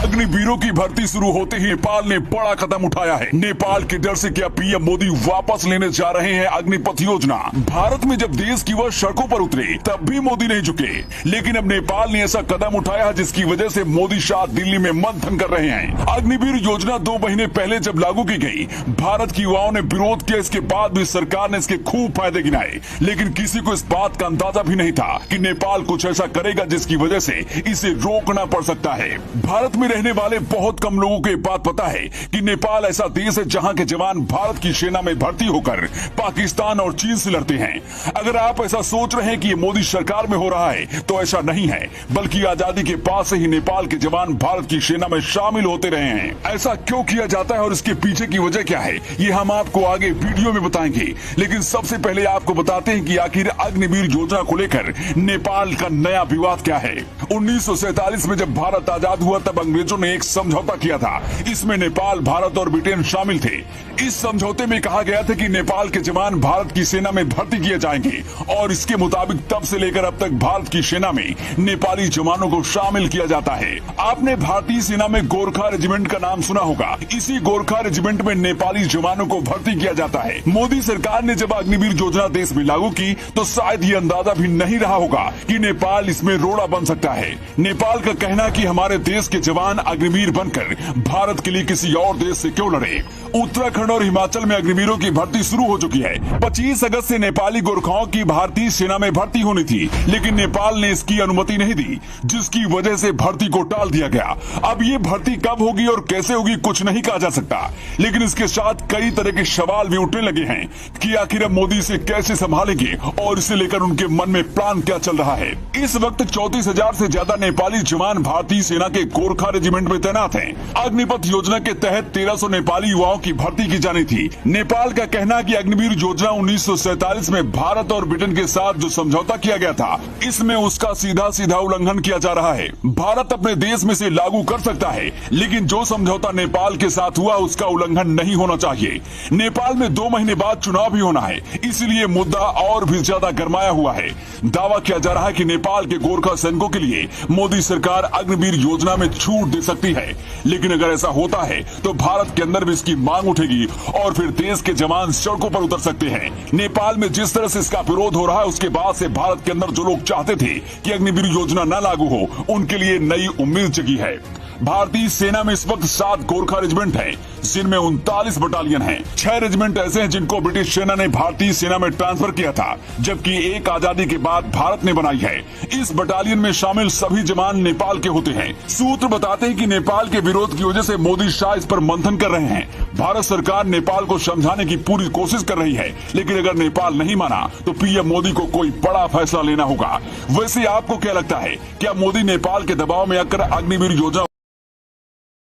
अग्निवीरों की भर्ती शुरू होते ही नेपाल ने बड़ा कदम उठाया है। नेपाल के डर से क्या पीएम मोदी वापस लेने जा रहे हैं अग्निपथ योजना। भारत में जब देश की वह सड़कों पर उतरे तब भी मोदी नहीं झुके, लेकिन अब नेपाल ने ऐसा कदम उठाया जिसकी वजह से मोदी शाह दिल्ली में मंथन कर रहे हैं। अग्निवीर योजना 2 महीने पहले जब लागू की गई, भारत के युवाओं ने विरोध किया। इसके बाद भी सरकार ने इसके खूब फायदे गिनाए, लेकिन किसी को इस बात का अंदाजा भी नहीं था कि नेपाल कुछ ऐसा करेगा जिसकी वजह से इसे रोकना पड़ सकता है। भारत में रहने वाले बहुत कम लोगों को बात पता है कि नेपाल ऐसा देश है जहां के जवान भारत की सेना में भर्ती होकर पाकिस्तान और चीन से लड़ते हैं। अगर आप ऐसा सोच रहे हैं कि ये मोदी सरकार में हो रहा है तो ऐसा नहीं है, बल्कि आजादी के पास से ही नेपाल के जवान भारत की सेना में शामिल होते रहे हैं। ऐसा क्यों किया जाता है और इसके पीछे की वजह क्या है, ये हम आपको आगे वीडियो में बताएंगे। लेकिन सबसे पहले आपको बताते हैं कि आखिर अग्निवीर योजना को लेकर नेपाल का नया विवाद क्या है। 1947 में जब भारत आजाद हुआ तब अंग्रेजों ने एक समझौता किया था। इसमें नेपाल, भारत और ब्रिटेन शामिल थे। इस समझौते में कहा गया था कि नेपाल के जवान भारत की सेना में भर्ती किए जाएंगे और इसके मुताबिक तब से लेकर अब तक भारत की सेना में नेपाली जवानों को शामिल किया जाता है। आपने भारतीय सेना में गोरखा रेजिमेंट का नाम सुना होगा। इसी गोरखा रेजिमेंट में नेपाली जवानों को भर्ती किया जाता है। मोदी सरकार ने जब अग्निवीर योजना देश में लागू की तो शायद ये अंदाजा भी नहीं रहा होगा कि नेपाल इसमें रोड़ा बन सकता है। नेपाल का कहना कि हमारे देश के जवान अग्निवीर बनकर भारत के लिए किसी और देश से क्यों लड़े। उत्तराखंड और हिमाचल में अग्निवीरों की भर्ती शुरू हो चुकी है। 25 अगस्त से नेपाली गोरखाओं की भारतीय सेना में भर्ती होनी थी, लेकिन नेपाल ने इसकी अनुमति नहीं दी, जिसकी वजह से भर्ती को टाल दिया गया। अब ये भर्ती कब होगी और कैसे होगी कुछ नहीं कहा जा सकता, लेकिन इसके साथ कई तरह के सवाल भी उठने लगे हैं कि आखिर अब मोदी इसे कैसे संभालेंगे और इसे लेकर उनके मन में प्लान क्या चल रहा है। इस वक्त 34,000 से ज्यादा नेपाली जवान भारतीय सेना के गोरखा रेजिमेंट में तैनात हैं। अग्निपथ योजना के तहत 1300 नेपाली युवाओं की भर्ती की जानी थी। नेपाल का कहना कि अग्निवीर योजना 1947 में भारत और ब्रिटेन के साथ जो समझौता किया गया था, इसमें उसका सीधा सीधा उल्लंघन किया जा रहा है। भारत अपने देश में से लागू कर सकता है, लेकिन जो समझौता नेपाल के साथ हुआ उसका उल्लंघन नहीं होना चाहिए। नेपाल में 2 महीने बाद चुनाव भी होना है, इसलिए मुद्दा और भी ज्यादा गरमाया हुआ है। दावा किया जा रहा है कि नेपाल के गोरखा सैनिकों के लिए मोदी सरकार अग्निवीर योजना में छूट दे सकती है, लेकिन अगर ऐसा होता है तो भारत के अंदर भी इसकी मांग उठेगी और फिर देश के जवान सड़कों पर उतर सकते हैं। नेपाल में जिस तरह से इसका विरोध हो रहा है, उसके बाद से भारत के अंदर जो लोग चाहते थे कि अग्निवीर योजना न लागू हो, उनके लिए नई उम्मीद जगी है। भारतीय सेना में इस वक्त 7 गोरखा रेजिमेंट हैं, जिनमें 39 बटालियन हैं। 6 रेजिमेंट ऐसे हैं जिनको ब्रिटिश सेना ने भारतीय सेना में ट्रांसफर किया था, जबकि एक आजादी के बाद भारत ने बनाई है। इस बटालियन में शामिल सभी जवान नेपाल के होते हैं। सूत्र बताते हैं कि नेपाल के विरोध की वजह से मोदी शाह इस पर मंथन कर रहे हैं। भारत सरकार नेपाल को समझाने की पूरी कोशिश कर रही है, लेकिन अगर नेपाल नहीं माना तो पीएम मोदी को कोई बड़ा फैसला लेना होगा। वैसे आपको क्या लगता है, क्या मोदी नेपाल के दबाव में आकर अग्निवीर योजना